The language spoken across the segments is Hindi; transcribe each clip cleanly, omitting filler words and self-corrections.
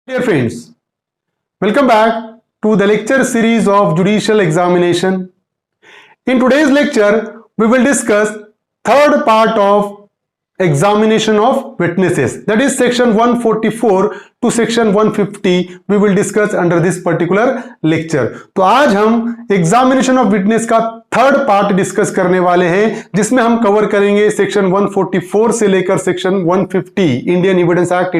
Dear friends, welcome back to the lecture series of judicial examination. In today's lecture, we will discuss third part of examination of witnesses. That is section 144 to section 150 we will discuss under this particular lecture. तो आज हम एग्जामिनेशन ऑफ विटनेस का थर्ड पार्ट डिस्कस करने वाले हैं, जिसमें हम कवर करेंगे सेक्शन 144 से लेकर सेक्शन 150 इंडियन एविडेंस एक्ट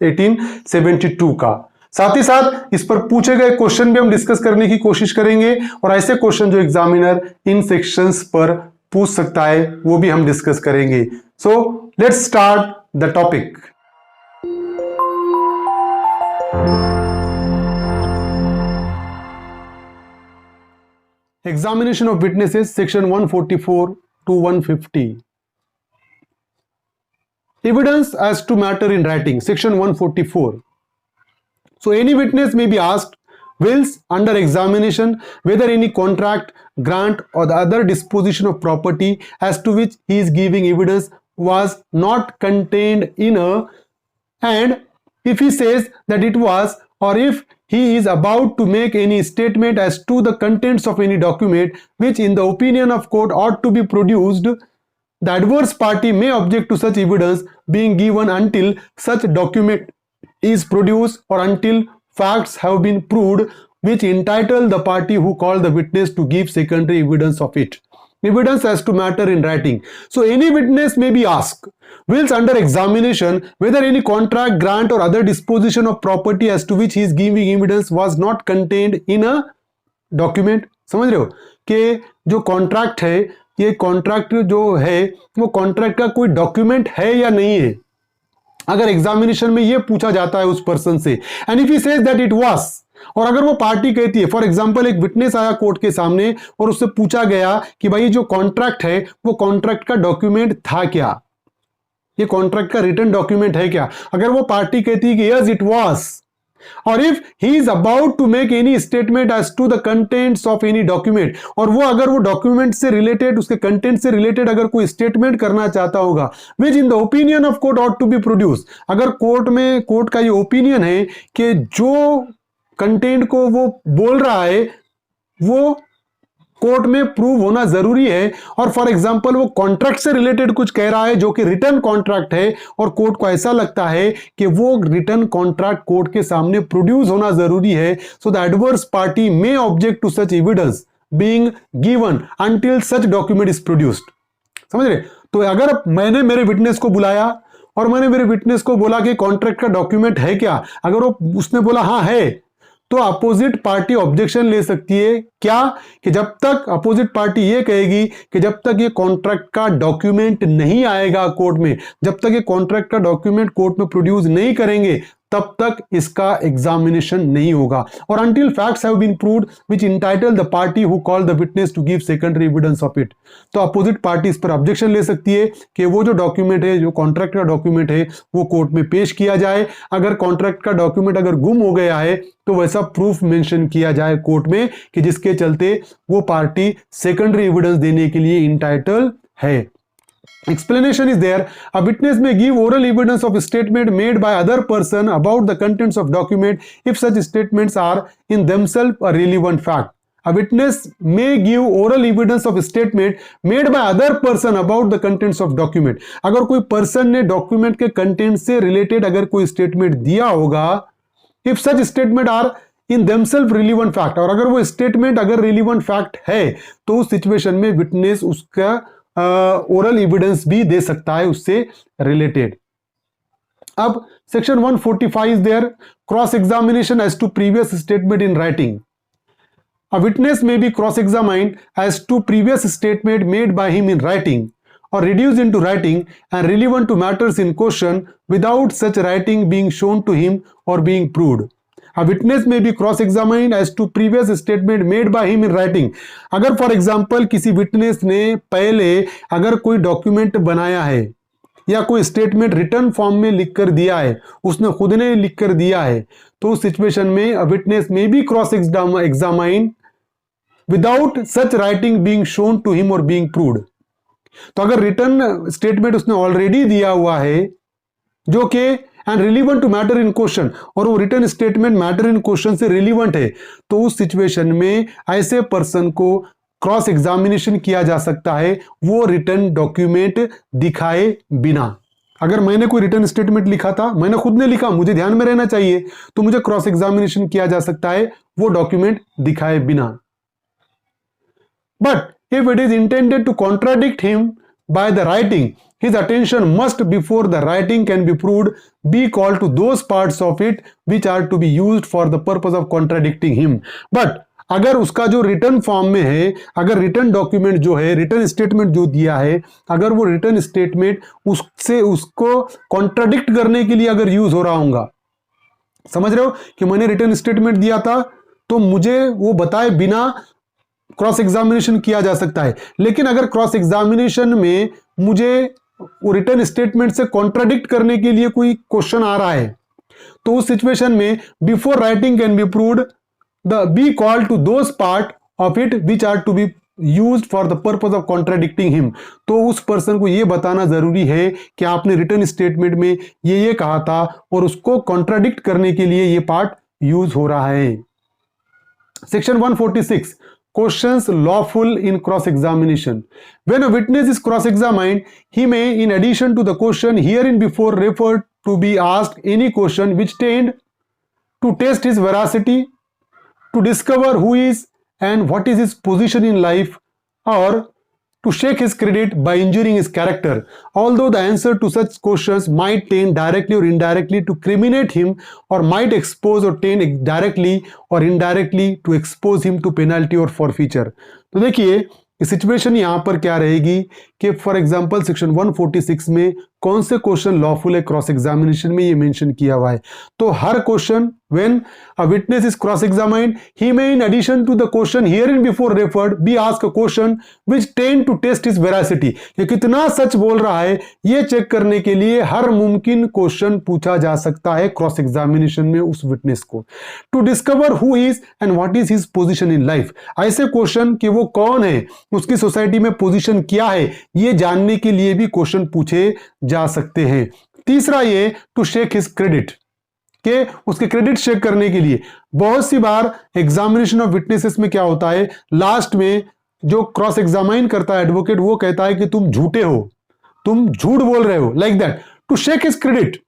1872 का। साथ ही साथ इस पर पूछे गए क्वेश्चन भी हम डिस्कस करने की कोशिश करेंगे और ऐसे क्वेश्चन जो एग्जामिनर इन सेक्शंस पर पूछ सकता है वो भी हम डिस्कस करेंगे। So let's start the topic. Examination of witnesses, section 144 to 150. Evidence as to matter in writing, section 144. So any witness may be asked whilst under examination whether any contract, grant or the other disposition of property as to which he is giving evidence was not contained in a, and if he says that it was, or if he is about to make any statement as to the contents of any document which in the opinion of court ought to be produced, the adverse party may object to such evidence being given until such document is produced or until facts have been proved which entitle the party who called the witness to give secondary evidence of it. Evidence as to matter in writing. So any witness may be asked whilst under examination whether any contract, grant or other disposition of property as to which he is giving evidence was not contained in a document. समझ रहे हो कि जो कॉन्ट्रैक्ट है, ये कॉन्ट्रैक्ट जो है वो कॉन्ट्रैक्ट का कोई डॉक्यूमेंट है या नहीं है, अगर एग्जामिनेशन में ये पूछा जाता है उस पर्सन से, and if he says that it was, और अगर वो पार्टी कहती है, फॉर एग्जांपल एक विटनेस आया कोर्ट के सामने और उससे पूछा गया कि भाई जो कॉन्ट्रैक्ट है वो कॉन्ट्रैक्ट का डॉक्यूमेंट था क्या, ये कॉन्ट्रैक्ट का रिटन डॉक्यूमेंट है क्या, अगर वो पार्टी कहती है कि यस इट वाज, और if he is about to make any statement as to the contents of any document, और वो अगर वो डॉक्यूमेंट से रिलेटेड, उसके कंटेंट से रिलेटेड अगर कोई स्टेटमेंट करना चाहता होगा, which in the opinion of court ought to be produce, अगर कोर्ट में कोर्ट का ये ओपिनियन है कि जो कंटेंट को वो बोल रहा है वो कोर्ट में प्रूव होना जरूरी है, और फॉर एग्जांपल वो कॉन्ट्रैक्ट से रिलेटेड कुछ कह रहा है जो कि रिटर्न कॉन्ट्रैक्ट है और कोर्ट को ऐसा लगता है कि वो रिटर्न कॉन्ट्रैक्ट कोर्ट के सामने प्रोड्यूस होना जरूरी है, so the adverse party may object to such evidence being given until such document is produced. समझ रहे? तो अगर मैंने मेरे विटनेस को बुलाया और मैंने मेरे विटनेस को बोला कि कॉन्ट्रैक्ट का डॉक्यूमेंट है क्या, अगर वो उसने बोला हाँ है, तो अपोजिट पार्टी ऑब्जेक्शन ले सकती है क्या, कि जब तक अपोजिट पार्टी ये कहेगी कि जब तक ये कॉन्ट्रैक्ट का डॉक्यूमेंट नहीं आएगा कोर्ट में, जब तक ये कॉन्ट्रैक्ट का डॉक्यूमेंट कोर्ट में प्रोड्यूस नहीं करेंगे तब तक इसका एग्जामिनेशन नहीं होगा, और until facts have been proved which entitle the party who called the witness to give secondary evidence of it. तो अपोजिट पार्टी इस पर ऑब्जेक्शन ले सकती है कि वो जो डॉक्यूमेंट है, जो कॉन्ट्रैक्ट का डॉक्यूमेंट है, वो कोर्ट में पेश किया जाए। अगर कॉन्ट्रैक्ट का डॉक्यूमेंट अगर गुम हो गया है तो वैसा प्रूफ मेंशन किया जाए कोर्ट में कि जिसके चलते वो पार्टी सेकेंडरी एविडेंस देने के लिए इंटाइटल है। Explanation is there. A witness may give oral evidence of a statement made by other person about the contents of document if such statements are in themselves a relevant fact. A witness may give oral evidence of a statement made by other person about the contents of document. अगर कोई person ने document के content से related अगर कोई statement दिया होगा, if such statement are in themselves relevant fact, और अगर वो statement अगर relevant fact है तो उस situation में witness उसका ओरल एविडेंस भी दे सकता है उससे रिलेटेड। अब section 145 is there, cross examination as to previous statement in writing. A witness may be cross examined as to previous statement made by him in writing or reduced into writing and relevant to matters in question without such writing being shown to him or being proved. A witness may be cross-examined as to previous statement made by him in writing. अगर फॉर एग्जाम्पल किसी विटनेस ने पहले अगर कोई डॉक्यूमेंट बनाया है या कोई स्टेटमेंट रिटर्न फॉर्म में लिख कर दिया है, उसने खुद ने लिख कर दिया है, तो उस सिचुएशन में a witness may be cross examined without such writing being shown to him और बीइंग प्रूव्ड। तो अगर रिटर्न स्टेटमेंट उसने ऑलरेडी दिया हुआ है जो कि and relevant to matter in question, और वो written statement matter in question से रिलीवेंट है, तो उस सिचुएशन में ऐसे पर्सन को क्रॉस एग्जामिनेशन किया जा सकता है वो रिटन डॉक्यूमेंट दिखाए बिना। अगर मैंने कोई रिटन स्टेटमेंट लिखा था, मैंने खुद ने लिखा, मुझे ध्यान में रहना चाहिए, तो मुझे क्रॉस एग्जामिनेशन किया जा सकता है वो डॉक्यूमेंट दिखाए बिना। But if it is intended to contradict him by the writing, his attention must before the writing can be proved be called to those parts of it which are to be used for the purpose of contradicting him. But अगर उसका जो रिटर्न फॉर्म में है, अगर रिटर्न डॉक्यूमेंट जो है, रिटर्न स्टेटमेंट जो दिया है, अगर वो रिटर्न स्टेटमेंट उससे उसको कॉन्ट्राडिक्ट करने के लिए अगर यूज हो रहा होगा, समझ रहे हो कि मैंने रिटर्न स्टेटमेंट दिया था तो मुझे वो बताए बिना क्रॉस एग्जामिनेशन किया जा सकता है। लेकिन अगर क्रॉस एग्जामिनेशन में मुझे वो रिटर्न स्टेटमेंट से कॉन्ट्राडिक्ट करने के लिए कोई क्वेश्चन आ रहा है, तो उस सिचुएशन में before writing can be proved the be called to those part of it which are to be used for the purpose of contradicting him. तो उस पर्सन को यह बताना जरूरी है कि आपने रिटर्न स्टेटमेंट में ये कहा था और उसको कॉन्ट्राडिक्ट करने के लिए ये पार्ट यूज हो रहा है। Section 146, questions lawful in cross examination. When a witness is cross examined, he may, in addition to the question herein before referred to, be asked any question which tend to test his veracity, to discover who is and what is his position in life, or to shake his credit by injuring his character, although the answer to such questions might tend directly or indirectly to criminate him, or might expose or tend directly or indirectly to expose him to penalty or forfeiture. तो देखिए सिचुएशन यहां पर क्या रहेगी कि फॉर एग्जांपल सेक्शन 146 में कौन से क्वेश्चन लॉफुल है क्रॉस एग्जामिनेशन में, ये मेंशन किया हुआ है। तो हर question when a witness is cross examined, he may in addition to the question herein before referred be asked a question which tend to test his veracity, ये कितना सच बोल रहा है ये चेक करने के लिए हर मुमकिन क्वेश्चन पूछा जा सकता है क्रॉस एग्जामिनेशन में उस विटनेस को। To discover who is and what is his position in life, ऐसे क्वेश्चन कि वो कौन है, उसकी सोसाइटी में पोजीशन क्या है, ये जानने के लिए भी क्वेश्चन पूछे जा सकते हैं। तीसरा ये टू शेक हिज क्रेडिट, के उसके क्रेडिट चेक करने के लिए। बहुत सी बार एग्जामिनेशन ऑफ विटनेसेस में क्या होता है, लास्ट में जो क्रॉस एग्जामाइन करता है एडवोकेट वो कहता है कि तुम झूठे हो, तुम झूठ बोल रहे हो, like that, to shake his credit,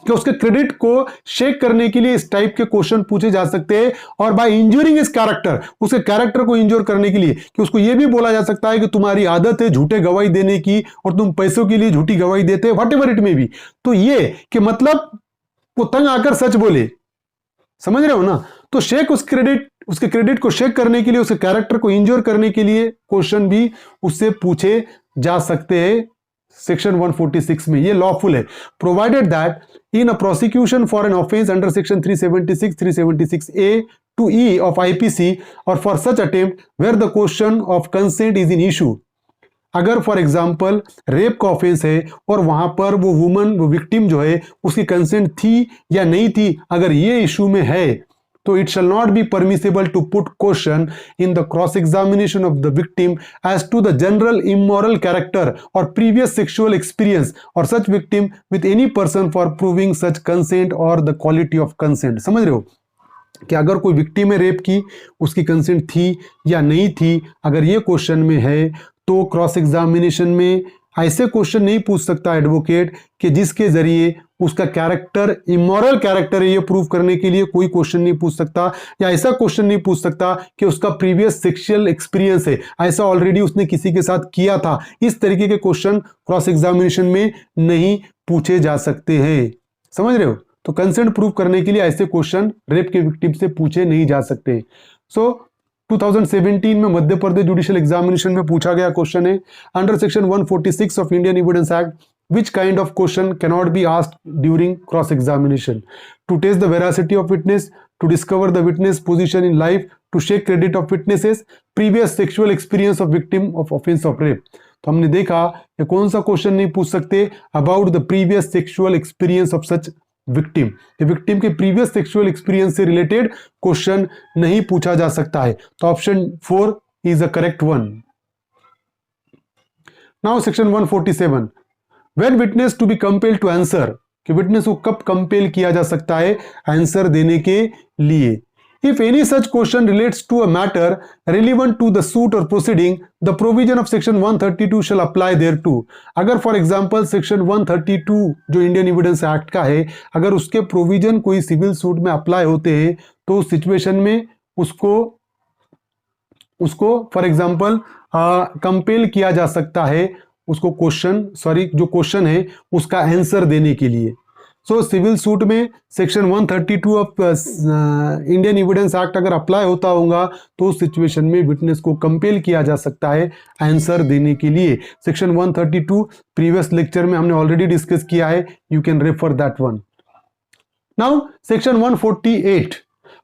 कि उसके क्रेडिट को शेक करने के लिए इस टाइप के क्वेश्चन पूछे जा सकते हैं। और बाय इंजरिंग हिज कैरेक्टर, उसके कैरेक्टर को इंजोर करने के लिए, कि उसको यह भी बोला जा सकता है कि तुम्हारी आदत है झूठे गवाही देने की और तुम पैसों के लिए झूठी गवाही देते हैं, what ever it may be. तो ये कि मतलब वो तंग आकर सच बोले, समझ रहे हो ना। तो शेक उसके क्रेडिट को शेक करने के लिए, उसके कैरेक्टर को इंजोर करने के लिए क्वेश्चन भी उससे पूछे जा सकते हैं सेक्शन 146 में, ये लॉफुल है, provided that in a prosecution for an offence under section 376, 376A to E of IPC or for such attempt where the question of consent is in issue. अगर फॉर एग्जाम्पल रेप का ऑफेंस है और वहां पर वो वुमन, वो विक्टिम जो है उसकी कंसेंट थी या नहीं थी, अगर ये इशू में है, तो it shall not be permissible to put question in the cross examination of the victim as to the general immoral character और प्रीवियस सेक्सुअल एक्सपीरियंस और such victim with any person for proving such consent और द क्वालिटी ऑफ कंसेंट। समझ रहे हो कि अगर कोई विक्टिम है रेप की, उसकी कंसेंट थी या नहीं थी, अगर ये क्वेश्चन में है तो क्रॉस एग्जामिनेशन में ऐसे क्वेश्चन नहीं पूछ सकता एडवोकेट कि जिसके जरिए उसका कैरेक्टर इमोरल कैरेक्टर है ये प्रूव करने के लिए कोई क्वेश्चन नहीं पूछ सकता, या ऐसा क्वेश्चन नहीं पूछ सकता कि उसका प्रीवियस सेक्सुअल एक्सपीरियंस है, ऐसा ऑलरेडी उसने किसी के साथ किया था। इस तरीके के क्वेश्चन क्रॉस एग्जामिनेशन में नहीं पूछे जा सकते हैं, समझ रहे हो। तो कंसेंट प्रूव करने के लिए ऐसे क्वेश्चन रेप के विक्टिम से पूछे नहीं जा सकते। सो 2017 में मध्य प्रदेश जुडिशियल एग्जामिनेशन में पूछा गया क्वेश्चन है, under section 146 of Indian evidence act which kind of question cannot be asked during cross examination? To test the veracity of witness, to discover the witness position in life, to shake credit of witnesses, previous sexual experience of victim of offense of rape. तो हमने देखा कि कौन सा क्वेश्चन नहीं पूछ सकते, about the previous sexual experience of such victim, victim के प्रीवियस सेक्सुअल एक्सपीरियंस से रिलेटेड क्वेश्चन नहीं पूछा जा सकता है। तो option 4 is the correct one. Now section 147, when witness to be compelled to answer कि विटनेस को कब कंपेल किया जा सकता है आंसर देने के लिए। If any such question relates to a matter relevant to the suit or proceeding, the provision of section 132 shall apply thereto. अगर फॉर एग्जाम्पल सेक्शन 132 जो इंडियन एविडेंस एक्ट का है, अगर उसके प्रोविजन कोई सिविल सूट में अप्लाई होते हैं तो उस सिचुएशन में उसको फॉर एग्जाम्पल कंपेल किया जा सकता है उसको जो क्वेश्चन है उसका आंसर देने के लिए। सो सिविल सूट में section 132 of Indian evidence act अगर अप्लाई होता होगा तो उस सिचुएशन में विटनेस को कंपेल किया जा सकता है आंसर देने के लिए। सेक्शन 132 प्रीवियस लेक्चर में हमने ऑलरेडी डिस्कस किया है, you can refer that one. Now section 148,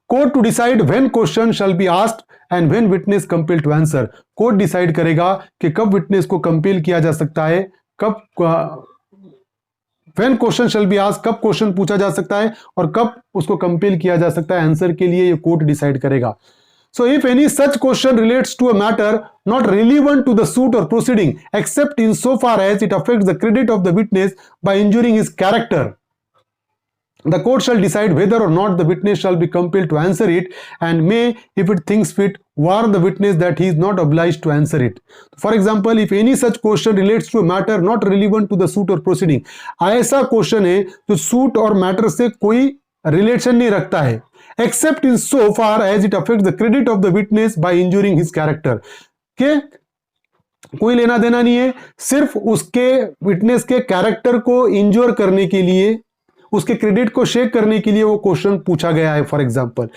court to decide when question shall be asked and when witness compel to answer. Court decide करेगा कि कब विटनेस को कंपेल किया जा सकता है, कब when question shall be asked, कब क्वेश्चन पूछा जा सकता है और कब उसको कंपेल किया जा सकता है आंसर के लिए, ये कोर्ट डिसाइड करेगा। So if any such question relates to a matter not relevant to the suit और proceeding except in so far as it affects the credit of the witness by injuring his character, the court shall decide whether or not the witness shall be compelled to answer it and may, if it thinks fit, warn the witness that he is not obliged to answer it. For example, if any such question relates to a matter not relevant to the suit or proceeding, ऐसा क्वेश्चन है जो सूट और मैटर से कोई रिलेशन नहीं रखता है, except in so far as it affects the credit of the witness by injuring his character, के कोई लेना देना नहीं है, सिर्फ उसके विटनेस के कैरेक्टर को इंजोर करने के लिए, उसके क्रेडिट को शेक करने के लिए वो क्वेश्चन पूछा गया है। For example,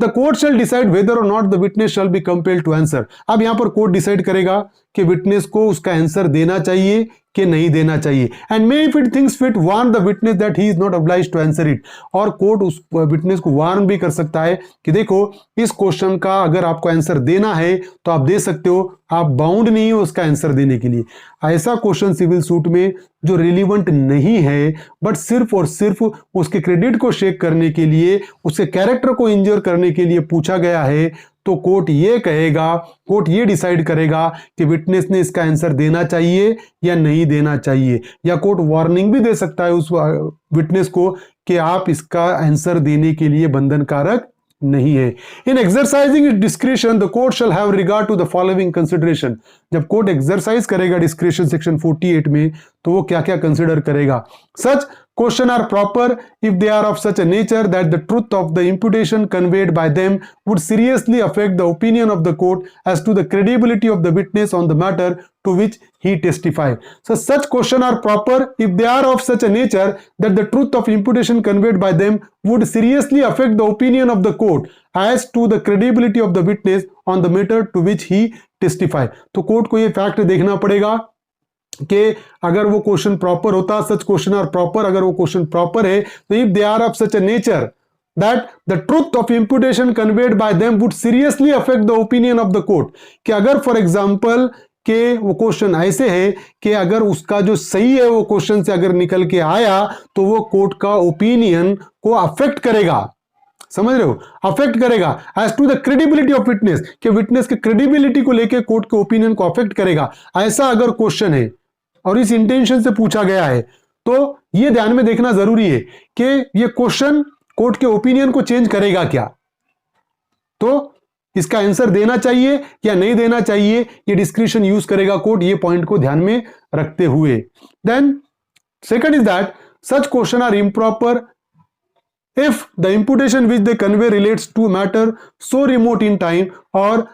the court shall decide whether और not the witness shall be compelled to answer. अब यहां पर कोर्ट डिसाइड करेगा कि विटनेस को उसका आंसर देना चाहिए कि नहीं देना चाहिए, and may if it thinks fit warn the witness that he is not obliged to answer it. और कोर्ट उस विटनेस को वार्न भी कर सकता है कि देखो इस क्वेश्चन का अगर आपको आंसर देना है तो आप दे सकते हो, आप बाउंड नहीं हो उसका आंसर देने के लिए। ऐसा क्वेश्चन सिविल सूट में जो रिलीवेंट नहीं है बट सिर्फ और सिर्फ उसके क्रेडिट को शेक करने के लिए, उसके कैरेक्टर को इंजर करने के लिए पूछा गया है, तो कोर्ट ये डिसाइड करेगा कि विटनेस ने इसका आंसर देना चाहिए या नहीं देना चाहिए, या कोर्ट वार्निंग भी दे सकता है उस विटनेस को कि आप इसका आंसर देने के लिए बंधनकारक नहीं है। In exercising its discretion the court shall have regard to the following consideration. जब कोर्ट एक्सरसाइज करेगा डिस्क्रिशन सेक्शन 48 में तो वो क्या क्या कंसिडर करेगा। Such question are proper if they are of such a nature that the truth of the imputation conveyed by them would seriously affect the opinion of the court as to the credibility of the witness on the matter to which he testified. So such question are proper if they are of such a nature that the truth of imputation conveyed by them would seriously affect the opinion of the court as to the credibility of the witness on the matter to which he testified. तो कोर्ट को ये फैक्ट देखना पड़ेगा कि अगर वो क्वेश्चन प्रॉपर होता, सच क्वेश्चन आर प्रॉपर, अगर वो क्वेश्चन प्रॉपर है तो if they are of such a nature that the truth of imputation conveyed by them would seriously affect the opinion of the court, कि अगर फॉर एग्जाम्पल के वो क्वेश्चन ऐसे है कि अगर उसका जो सही है वो क्वेश्चन से अगर निकल के आया तो वो कोर्ट का ओपिनियन को अफेक्ट करेगा, समझ रहे हो, अफेक्ट करेगा as to the credibility of witness, कि विटनेस के क्रेडिबिलिटी को लेकर कोर्ट के ओपिनियन को अफेक्ट करेगा। ऐसा अगर क्वेश्चन है और इस इंटेंशन से पूछा गया है तो ये ध्यान में देखना जरूरी है कि ये क्वेश्चन कोर्ट के ओपिनियन को चेंज करेगा क्या, तो इसका आंसर देना चाहिए या नहीं देना चाहिए, ये डिस्क्रिशन यूज करेगा कोर्ट, ये पॉइंट को ध्यान में रखते हुए। Then second is that such question are improper if the imputation which they convey relates to a matter so remote in time or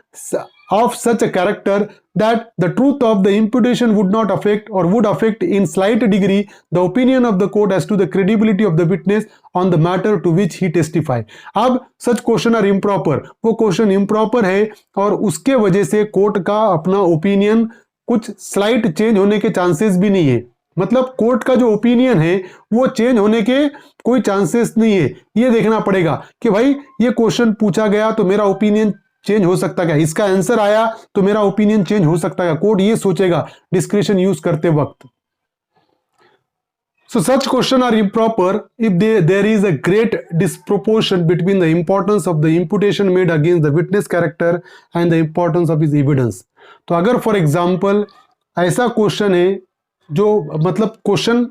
of such a character that the truth of the imputation would not affect or would affect in slight degree the opinion of the court as to the credibility of the witness on the matter to which he testify. अब such question are improper, वो question improper है और उसके वजह से कोर्ट का अपना ओपिनियन कुछ स्लाइट चेंज होने के चांसेस भी नहीं है, मतलब कोर्ट का जो ओपिनियन है वो चेंज होने के कोई चांसेस नहीं है। ये देखना पड़ेगा कि भाई ये क्वेश्चन पूछा गया तो मेरा ओपिनियन चेंज हो सकता है, इसका आंसर आया तो मेरा ओपिनियन चेंज हो सकता है, कोर्ट ये सोचेगा डिस्क्रिशन यूज करते वक्त। So such question are improper if there is a great disproportion between the importance of the imputation made against the witness character and the importance of his evidence. तो अगर फॉर एग्जाम्पल ऐसा क्वेश्चन है जो मतलब क्वेश्चन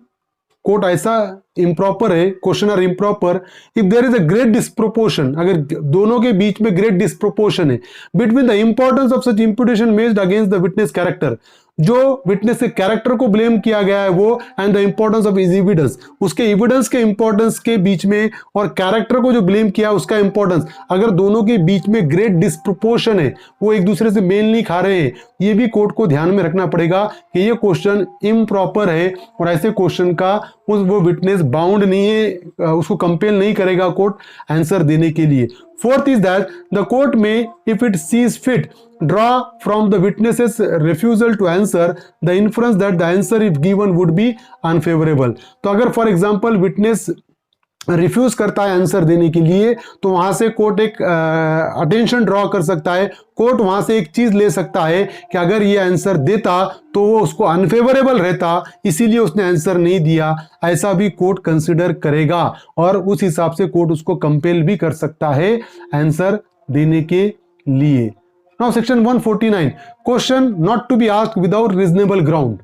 कोट ऐसा इम्प्रॉपर है, question are improper if there is a great disproportion, अगर दोनों के बीच में ग्रेट डिस्प्रोपोर्शन है between the importance of such imputation made against the witness character, जो विटनेस के कैरेक्टर को ब्लेम किया गया है वो, and the importance of is evidence, उसके एविडेंस के इंपॉर्टेंस के बीच में, और कैरेक्टर को जो ब्लेम किया उसका इंपॉर्टेंस, अगर दोनों के बीच में ग्रेट डिस्प्रोपोर्शन है, वो एक दूसरे से मेल नहीं खा रहे हैं, ये भी कोर्ट को ध्यान में रखना पड़ेगा कि ये क्वेश्चन इम्प्रॉपर है, और ऐसे क्वेश्चन का वो विटनेस बाउंड नहीं है, उसको कंपेल नहीं करेगा कोर्ट आंसर देने के लिए। Fourth is that the court में if it sees fit draw from the witness's refusal to answer the inference that the answer if given would be unfavorable। तो अगर फॉर एग्जांपल विटनेस रिफ्यूज करता है आंसर देने के लिए, तो वहां से कोर्ट एक अटेंशन ड्रॉ कर सकता है, कोर्ट वहां से एक चीज ले सकता है कि अगर ये आंसर देता तो वो उसको अनफेवरेबल रहता, इसीलिए उसने आंसर नहीं दिया, ऐसा भी कोर्ट कंसिडर करेगा, और उस हिसाब से कोर्ट उसको कंपेल भी कर सकता है आंसर देने के लिए। Now section 149, question not to be asked without reasonable ground.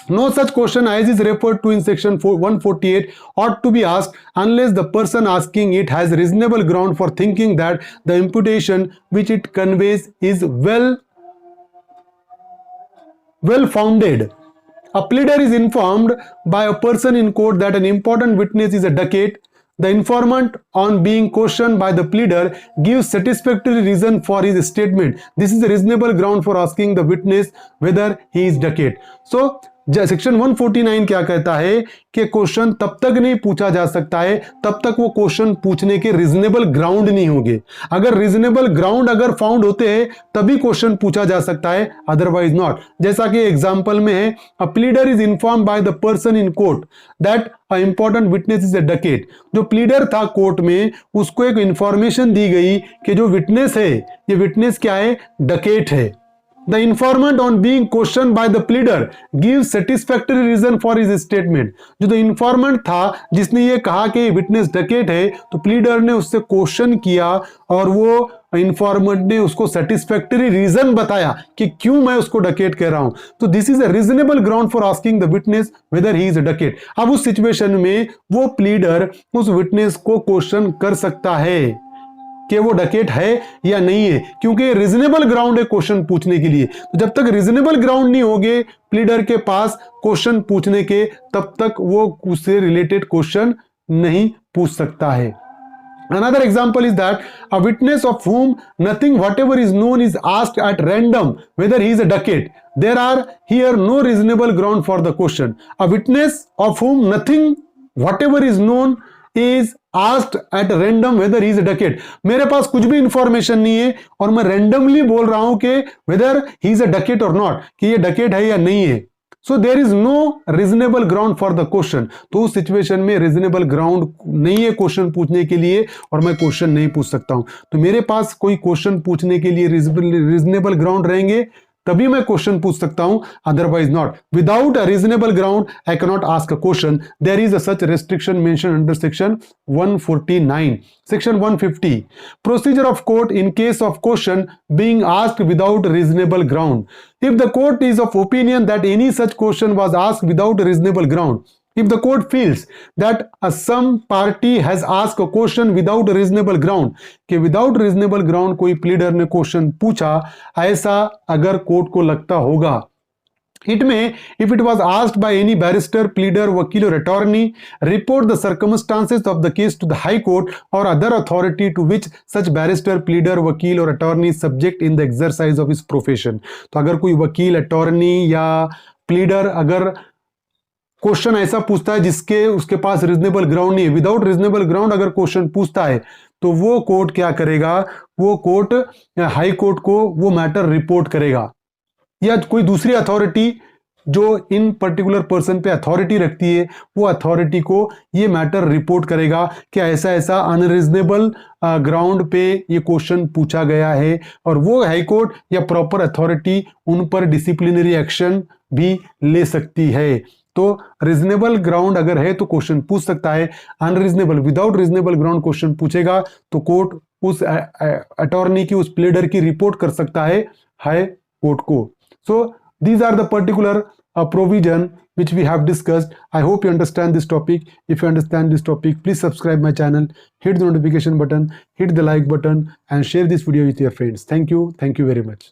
No such question as is referred to in section 148 ought to be asked unless the person asking it has reasonable ground for thinking that the imputation which it conveys is well founded. A pleader is informed by a person in court that an important witness is a dacoit. The informant, on being questioned by the pleader, gives satisfactory reason for his statement. This is a reasonable ground for asking the witness whether he is dacoit. So, section 149 क्या कहता है कि क्वेश्चन तब तक नहीं पूछा जा सकता है तब तक वो क्वेश्चन पूछने के रीजनेबल ग्राउंड नहीं होंगे। अगर रीजनेबल ग्राउंड अगर फाउंड होते हैं तभी क्वेश्चन पूछा जा सकता है, अदरवाइज नॉट। जैसा कि एग्जांपल में है, a pleader is informed by the person in court that a important witness is a dacoit. जो प्लीडर था कोर्ट में, उसको एक इंफॉर्मेशन दी गई कि जो विटनेस है, ये विटनेस क्या है, डकेट है। The informant on being questioned by the pleader gives satisfactory reason for his statement। जो informant था जिसने ये कहा कि विटनेस डकेट है, तो प्लीडर ने उससे क्वेश्चन किया और वो इंफॉर्मेंट ने उसको सेटिस्फैक्टरी रीजन बताया कि क्यों मैं उसको डकेट कह रहा हूं। तो this is a reasonable ground for asking the witness weather he is a Duckett. अब उस सिचुएशन में वो प्लीडर उस विटनेस को क्वेश्चन कर सकता है कि वो डकेट है या नहीं है, क्योंकि रीजनेबल ग्राउंड है क्वेश्चन पूछने के लिए। तो जब तक रीजनेबल ग्राउंड नहीं होगे प्लीडर के पास क्वेश्चन पूछने के, तब तक वो उससे रिलेटेड क्वेश्चन नहीं पूछ सकता है। Another example is that a witness of whom nothing whatever is known is asked at random whether he is a dacoit. There are here no reasonable ground for the question. A witness of whom nothing whatever is known is asked at random whether he is a dacoit. मेरे पास कुछ भी इंफॉर्मेशन नहीं है और मैं रैंडमली बोल रहा हूं कि whether he is a dacoit or not, कि ये डकेट है या नहीं है। So there is no reasonable ground for the question. तो उस सिचुएशन में रीजनेबल ग्राउंड नहीं है क्वेश्चन पूछने के लिए और मैं क्वेश्चन नहीं पूछ सकता हूं। तो मेरे पास कोई क्वेश्चन पूछने के लिए रीजनेबल ग्राउंड रहेंगे तभी मैं क्वेश्चन पूछ सकता हूं, otherwise not. Without a reasonable ground I can not ask a question. There is a such restriction mention under section 149। Section 150, procedure of court in case of question being asked without reasonable ground. If the court is of opinion that any such question was asked without reasonable ground, if the court feels that some party has asked a question without reasonable ground, कि without reasonable ground कोई pleader ने question पूछा, ऐसा अगर कोर्ट को लगता होगा, it may, if it was asked by any barrister, pleader, वकील or attorney, report the circumstances of the case to the high court or other authority to which such barrister, pleader, वकील or attorney is subject in the exercise of his profession। तो अगर कोई वकील, अटॉर्नी या प्लीडर अगर क्वेश्चन ऐसा पूछता है जिसके उसके पास रीजनेबल ग्राउंड नहीं है, विदाउट रीजनेबल ग्राउंड अगर क्वेश्चन पूछता है, तो वो कोर्ट क्या करेगा, वो कोर्ट हाई कोर्ट को वो मैटर रिपोर्ट करेगा, या कोई दूसरी अथॉरिटी जो इन पर्टिकुलर पर्सन पे अथॉरिटी रखती है, वो अथॉरिटी को ये मैटर रिपोर्ट करेगा कि ऐसा ऐसा अनरीजनेबल ग्राउंड पे ये क्वेश्चन पूछा गया है, और वो हाई कोर्ट या प्रॉपर अथॉरिटी उन पर डिसिप्लिनरी एक्शन भी ले सकती है। तो रीजनेबल ग्राउंड अगर है तो क्वेश्चन पूछ सकता है, unreasonable without reasonable ground question पूछेगा तो कोर्ट उस अटॉर्नी की, उस प्लीडर की रिपोर्ट कर सकता है हाई कोर्ट को। So these are the particular provision which we have discussed. I hope you understand this topic. If you understand this topic, please subscribe my channel, hit the notification button, hit the like button, and share this video with your friends. Thank you very much.